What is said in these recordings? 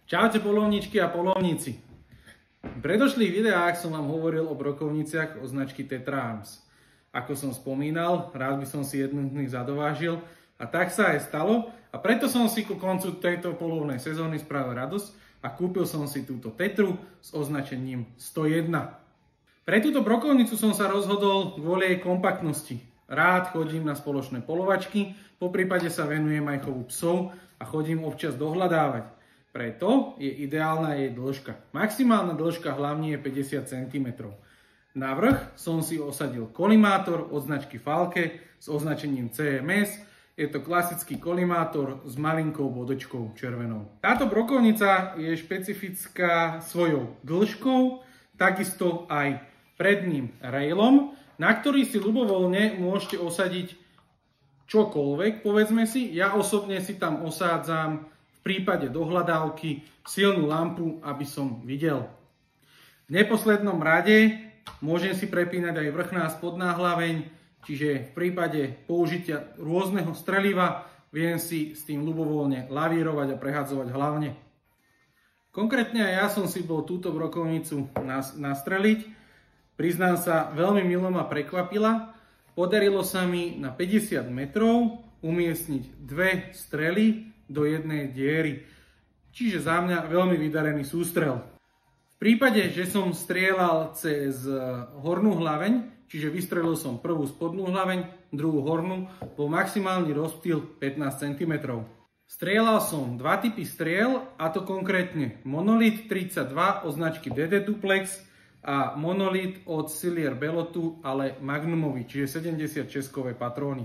Čaute polovníčky a polovníci. V predošlých videách som vám hovoril o brokovniciach od značky Tetra Arms. Ako som spomínal, rád by som si jednu z nich zadovážil a tak sa aj stalo a preto som si ku koncu tejto polovnej sezóny spravil radosť a kúpil som si túto Tetru s označením 101. Pre túto brokovnicu som sa rozhodol kvôli jej kompaktnosti. Rád chodím na spoločné polovačky, poprípade sa venujem aj chovu psov a chodím občas dohľadávať. Preto je ideálna jej dĺžka. Maximálna dĺžka hlavne je 50 cm. Na vrch som si osadil kolimátor od značky Falke s označením CMS. Je to klasický kolimátor s malinkou bodočkou červenou. Táto brokovnica je špecifická svojou dĺžkou, takisto aj predným railom, na ktorý si ľubovoľne môžete osadiť čokoľvek, povedzme si. Ja osobne si tam osádzam v prípade dohľadávky silnú lampu, aby som videl. V neposlednom rade môžem si prepínať aj vrchná spodná hlaveň, čiže v prípade použitia rôzneho streliva viem si s tým ľubovoľne lavírovať a prehadzovať hlavne. Konkrétne aj ja som si bol túto brokovnicu nastreliť. Priznám sa, veľmi milo ma prekvapila. Podarilo sa mi na 50 metrov umiestniť dve strely do jednej diery. Čiže za mňa veľmi vydarený sústrel. V prípade, že som strieľal cez hornú hlaveň, čiže vystrelil som prvú spodnú hlaveň, druhú hornú, bol maximálny rozptyl 15 cm. Strieľal som dva typy striel, a to konkrétne Monolith 32 od značky DD Duplex a Monolith od Silier Belotu, ale Magnumovi, čiže 76-kové patróny.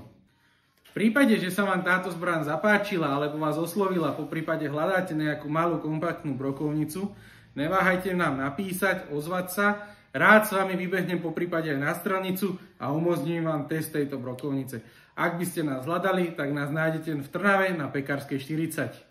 V prípade, že sa vám táto zbraň zapáčila alebo vás oslovila, po prípade hľadáte nejakú malú kompaktnú brokovnicu, neváhajte nám napísať, ozvať sa. Rád s vami vybehnem po prípade aj na strelnicu a umožním vám test tejto brokovnice. Ak by ste nás hľadali, tak nás nájdete v Trnave na Pekárskej 40.